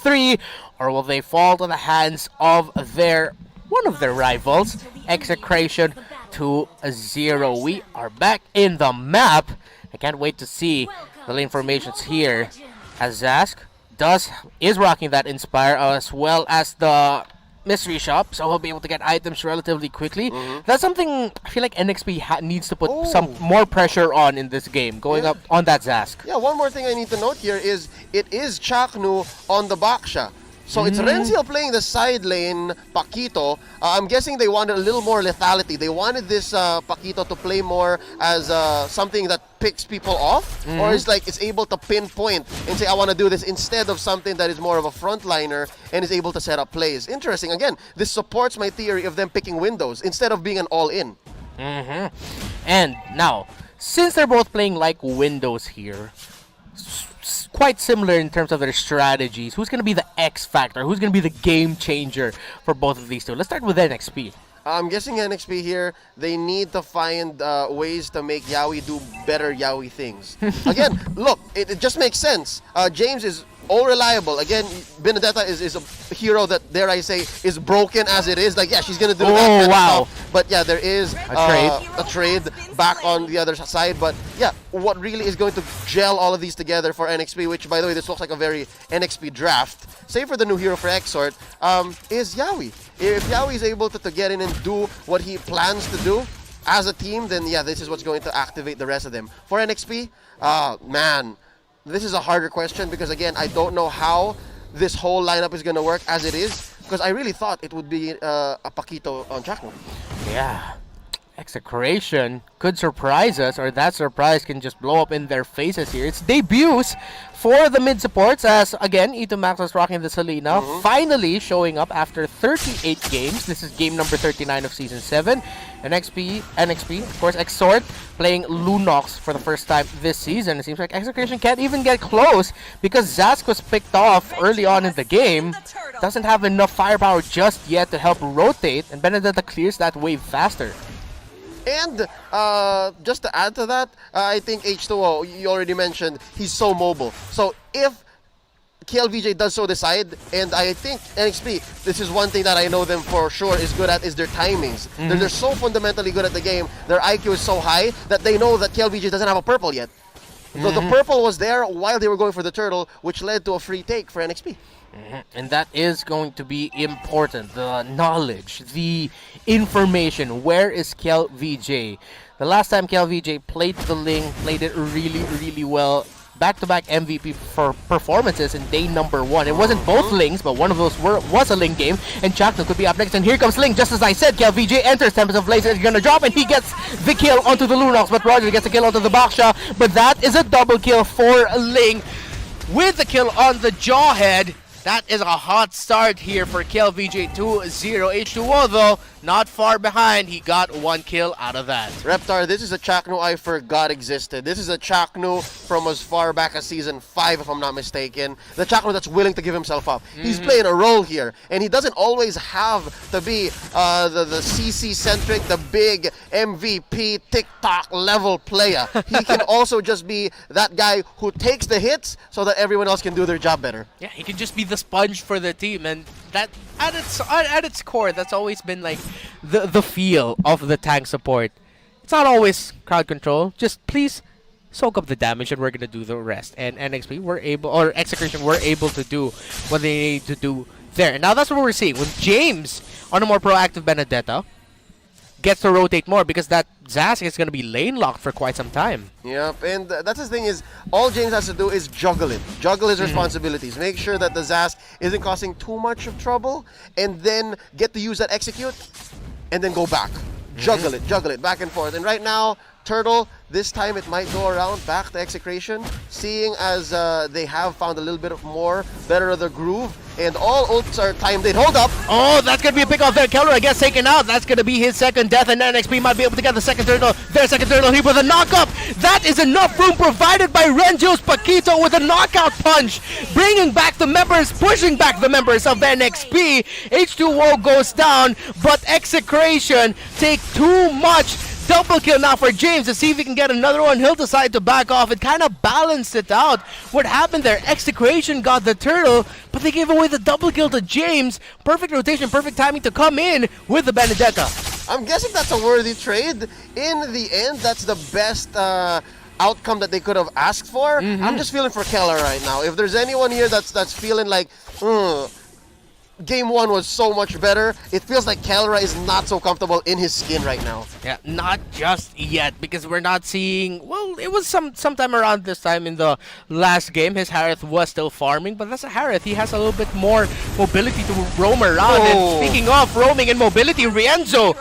3, or will they fall to the hands of one of their rivals, Execration 2-0. We are back in the map. I can't wait to see the lane formations here, as Zask is rocking that Inspire as well as the Mystery Shop, so he'll be able to get items relatively quickly. That's something I feel like NXP needs to put some more pressure on in this game, going up on that Zask. Yeah, one more thing I need to note here is it is Chaknu on the Baksha. So it's Renziel playing the side lane, Paquito. I'm guessing they wanted a little more lethality. They wanted this Paquito to play more as something that picks people off, or it's able to pinpoint and say, I want to do this, instead of something that is more of a frontliner and is able to set up plays. Interesting. Again, this supports my theory of them picking windows instead of being an all-in. And now, since they're both playing like windows here, quite similar in terms of their strategies. Who's going to be the X factor? Who's going to be the game changer for both of these two? Let's start with NXP. I'm guessing NXP here, they need to find ways to make Yaoi do better Yaoi things. Again, look, it just makes sense. James is all reliable. Again, Benedetta is a hero that, dare I say, is broken as it is. Like, yeah, she's going to do that kind of stuff. But yeah, there is a trade back on the other side. But yeah, what really is going to gel all of these together for NXP, which, by the way, this looks like a very NXP draft, save for the new hero for Exort, is Yaoi. If Yaoi is able to get in and do what he plans to do as a team, then yeah, this is what's going to activate the rest of them. For NXP, man, this is a harder question because, again, I don't know how this whole lineup is going to work as it is, because I really thought it would be a Paquito on Chakno. Yeah. Execration could surprise us, or that surprise can just blow up in their faces here. It's debuts for the mid supports, as again, Ito Max was rocking the Selena, finally showing up after 38 games. This is game number 39 of Season 7. And NXP, of course, Exort playing Lunox for the first time this season. It seems like Execration can't even get close because Zask was picked off early on in the game. Doesn't have enough firepower just yet to help rotate, and Benedetta clears that wave faster. And just to add to that, I think H2O, you already mentioned, he's so mobile. So if KLVJ does so decide, and I think NXP, this is one thing that I know them for sure is good at, is their timings. They're so fundamentally good at the game, their IQ is so high that they know that KLVJ doesn't have a purple yet. So the purple was there while they were going for the turtle, which led to a free take for NXP. And that is going to be important. The knowledge, the information. Where is KLVJ? The last time KLVJ played the Ling, played it really, really well. Back-to-back MVP for performances in day number 1. It wasn't both Lings, but one of those was a Ling game. And Chakno could be up next. And here comes Ling. Just as I said, KLVJ enters. Tempest of Blaze is going to drop. And he gets the kill onto the Lunox. But Roger gets the kill onto the Baksha. But that is a double kill for Ling with the kill on the Jawhead. That is a hot start here for KLVJ 2-0. H2O, though, not far behind. He got one kill out of that. Reptar, this is a Chakno I forgot existed. This is a Chakno from as far back as Season 5, if I'm not mistaken. The Chakno that's willing to give himself up. He's playing a role here, and he doesn't always have to be the CC-centric, the big MVP, TikTok level player. He can also just be that guy who takes the hits so that everyone else can do their job better. Yeah, he can just be the sponge for the team, and that at its core, that's always been like the feel of the tank support. It's not always crowd control. Just please soak up the damage, and we're gonna do the rest. And NXP Execration were able to do what they need to do there. And now that's what we're seeing with James on a more proactive Benedetta. Gets to rotate more because that Zask is going to be lane locked for quite some time. Yep, and that's the thing is, all James has to do is juggle it. Juggle his responsibilities. Make sure that the Zask isn't causing too much of trouble, and then get to use that execute, and then go back. Juggle it, back and forth. And right now, Turtle, this time it might go around back to Execration, seeing as they have found a little bit of better of the groove, and all ults are timed in. Hold up! Oh, that's going to be a pick off there. Keller, I guess, taken out. That's going to be his second death, and NXP might be able to get the second turtle. Their second turtle here with a knock-up. That is enough room provided by Renjo's Paquito with a knockout punch, bringing back the members, pushing back the members of NXP. H2O goes down, but Execration take too much Double kill now for James to see if he can get another one. He'll decide to back off. It kind of balanced it out. What happened there? Execration got the turtle, but they gave away the double kill to James. Perfect rotation, perfect timing to come in with the Benedetta. I'm guessing that's a worthy trade. In the end, that's the best outcome that they could have asked for. I'm just feeling for Keller right now. If there's anyone here that's feeling like, Game 1 was so much better, it feels like Kelra is not so comfortable in his skin right now. Yeah, not just yet, because we're not seeing... Well, it was sometime around this time in the last game. His Harith was still farming, but that's a Harith. He has a little bit more mobility to roam around. And speaking of roaming and mobility, Rienzo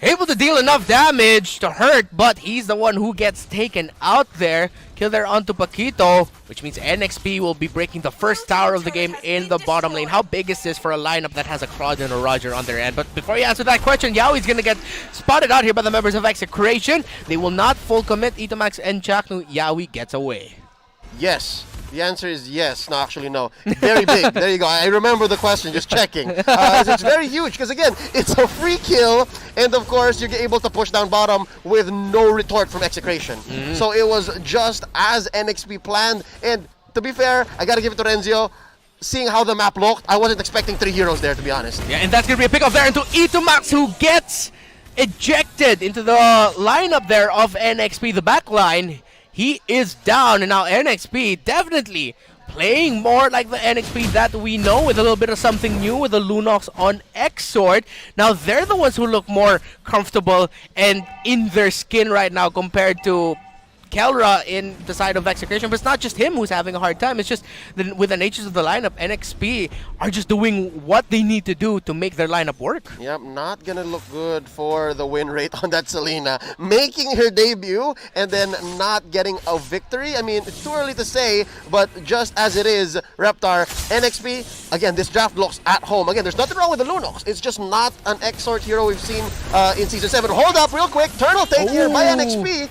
able to deal enough damage to hurt, but he's the one who gets taken out there. Kill there onto Paquito, which means NXP will be breaking the first tower of the game in the bottom lane. How big is this for a lineup that has a Claude and a Roger on their end? But before you answer that question, Yaoi's gonna get spotted out here by the members of Execration. They will not full commit Itomax and Chaknu. Yaoi gets away. Yes. The answer is yes. No, actually, no. Very big. There you go. I remember the question, just checking. It's very huge because, again, it's a free kill. And, of course, you're able to push down bottom with no retort from Execration. So it was just as NXP planned. And to be fair, I got to give it to Renzio. Seeing how the map looked, I wasn't expecting 3 heroes there, to be honest. Yeah, and that's going to be a pick-off there into Itomax, who gets ejected into the lineup there of NXP, the back line. He is down, and now NXP definitely playing more like the NXP that we know, with a little bit of something new with the Lunox on X-Sword. Now they're the ones who look more comfortable and in their skin right now compared to Kelra in the side of Execration. But it's not just him who's having a hard time. It's just with the natures of the lineup, NXP are just doing what they need to do to make their lineup work. Yep, not gonna look good for the win rate on that Selena. Making her debut and then not getting a victory. I mean, it's too early to say, but just as it is, Reptar, NXP, again, this draft looks at home. Again, there's nothing wrong with the Lunox. It's just not an X-Sort hero we've seen in Season 7. Hold up real quick. Turtle take here by NXP.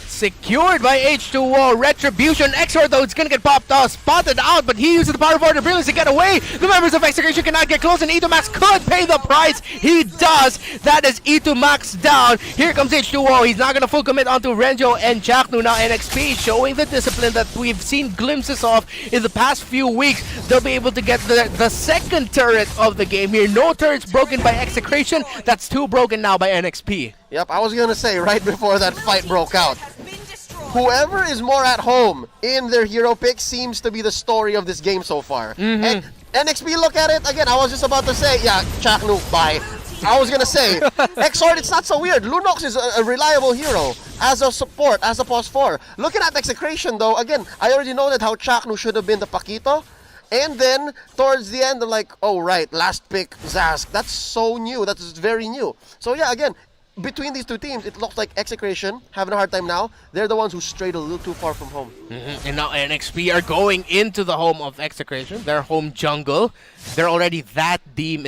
Secured by H2O. Retribution. X-Sword, though, it's gonna get popped off, spotted out, but he uses the power of order brilliance to get away. The members of Execration cannot get close, and Itomax could pay the price. He does. That is Itomax down. Here comes H2O. He's not gonna full commit onto Renjo and Chaknu. Now NXP showing the discipline that we've seen glimpses of in the past few weeks. They'll be able to get the second turret of the game here. No turrets broken by Execration. That's 2 broken now by NXP. Yep, I was gonna say right before that fight broke out, whoever is more at home in their hero pick seems to be the story of this game so far. And NXP, look at it. Again, I was just about to say, yeah, Chaknu, bye. I was going to say, X-Sword, it's not so weird. Lunox is a reliable hero as a support, as a pos 4. Looking at Execration, though, again, I already noted how Chaknu should have been the Paquito. And then, towards the end, I'm like, oh, right, last pick, Zask. That's so new. That's very new. So, yeah, again, between these two teams, it looks like Execration having a hard time now. They're the ones who strayed a little too far from home. And now NXP are going into the home of Execration, their home jungle. They're already that deep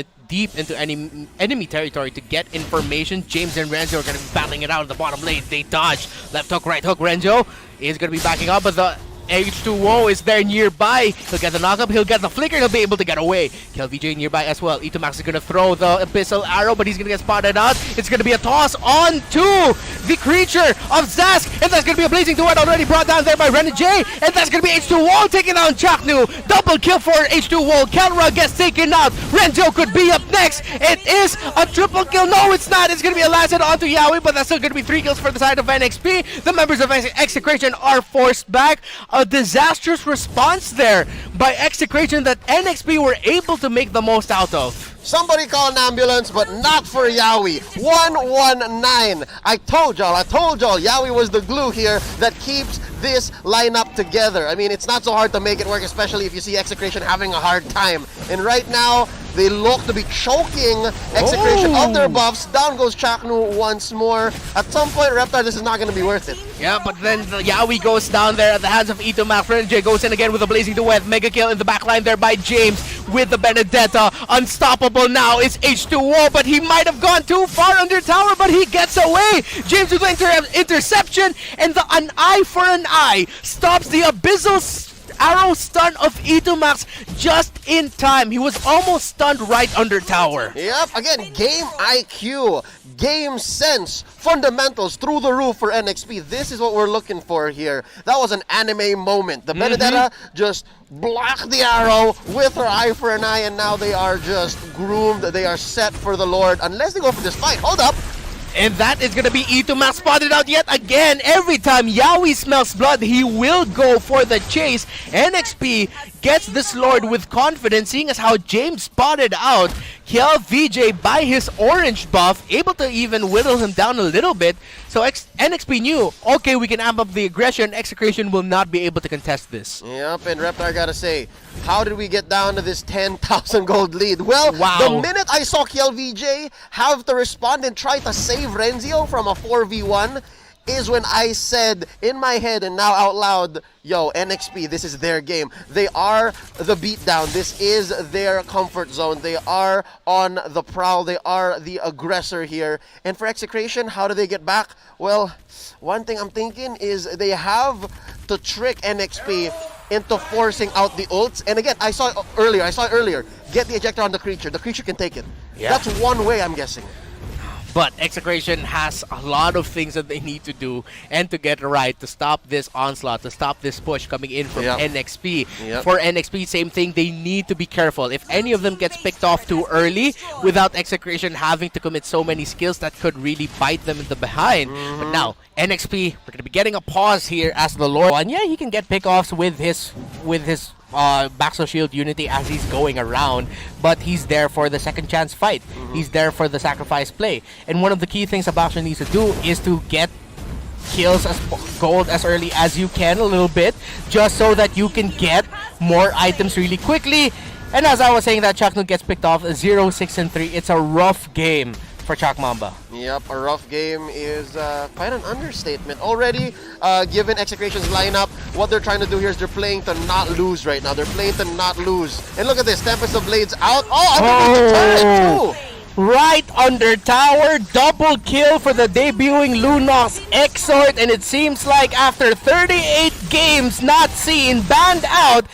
into enemy territory to get information. James and Renzo are going to be battling it out in the bottom lane. They dodge. Left hook, right hook. Renzo is going to be backing up, but the H2O is there nearby. He'll get the knockup, he'll get the flicker, he'll be able to get away. KLVJ nearby as well. Itomax is going to throw the Abyssal Arrow, but he's going to get spotted out. It's going to be a toss on to the creature of Zask, and that's going to be a Blazing Duet already brought down there by Renegade, and that's going to be H2O taking down Chaknu. Double kill for H2O. Kelra gets taken out. Renjo could be up next. It is a triple kill. No, it's not. It's going to be a last hit onto Yaoi, but that's still going to be 3 kills for the side of NXP. The members of Execration are forced back. A disastrous response there by Execration that NXP were able to make the most out of. Somebody call an ambulance, but not for Yaoi. 119. I told y'all, Yaoi was the glue here that keeps this lineup together. I mean, it's not so hard to make it work, especially if you see Execration having a hard time. And right now, they look to be choking Execration of their buffs. Down goes Chaknu once more. At some point, Reptar, this is not going to be worth it. Yeah, but then the Yaoi goes down there at the hands of Itomax. Renjay goes in again with a Blazing Duet. Mega kill in the backline there by James with the Benedetta. Unstoppable now is H2O, but he might have gone too far under tower, but he gets away. James with the interception, and an eye for an eye stops the Abyssal arrow stun of Itumax just in time. He was almost stunned right under tower. Yep, again, game IQ, game sense, fundamentals through the roof for NXP. This is what we're looking for here. That was an anime moment. The Benedetta just blocked the arrow with her eye for an eye, and now they are just groomed. They are set for the Lord, unless they go for this fight. Hold up. And that is going to be Itumax spotted out yet again. Every time Yawi smells blood, he will go for the chase. NXP gets this Lord with confidence, seeing as how James spotted out Kiel VJ by his orange buff, able to even whittle him down a little bit. So NXP knew, okay, we can amp up the aggression. Execration will not be able to contest this. Yep, and Reptar gotta say, how did we get down to this 10,000 gold lead? Well, wow. The minute I saw Kiel VJ have to respond and try to save Renzio from a 4v1 is when I said in my head and now out loud, yo, NXP, this is their game. They are the beatdown. This is their comfort zone. They are on the prowl. They are the aggressor here. And for Execration, how do they get back? Well, one thing I'm thinking is they have to trick NXP into forcing out the ults. And again, I saw it earlier. Get the ejector on the creature. The creature can take it. Yeah. That's one way, I'm guessing. But Execration has a lot of things that they need to do and to get right to stop this onslaught, to stop this push coming in from NXP. For NXP, same thing, they need to be careful. If any of them gets picked off too early without Execration having to commit so many skills, that could really bite them in the behind. But now, NXP, we're going to be getting a pause here as the Lord. And yeah, he can get pickoffs with his Baxo Shield Unity as he's going around, but he's there for the second chance fight. He's there for the sacrifice play. And one of the key things a Baxo needs to do is to get kills as gold as early as you can a little bit, just so that you can get more items really quickly. And as I was saying, that Chaknut gets picked off 0, 6, and 3. It's a rough game for Chak Mamba. Yep, a rough game is quite an understatement. Already, given Execration's lineup, what they're trying to do here is they're playing to not lose right now. They're playing to not lose. And look at this, Tempest of Blades out. Oh, underneath the turret too! Right under tower, double kill for the debuting Lunox Exort, and it seems like after 38 games not seen, banned out,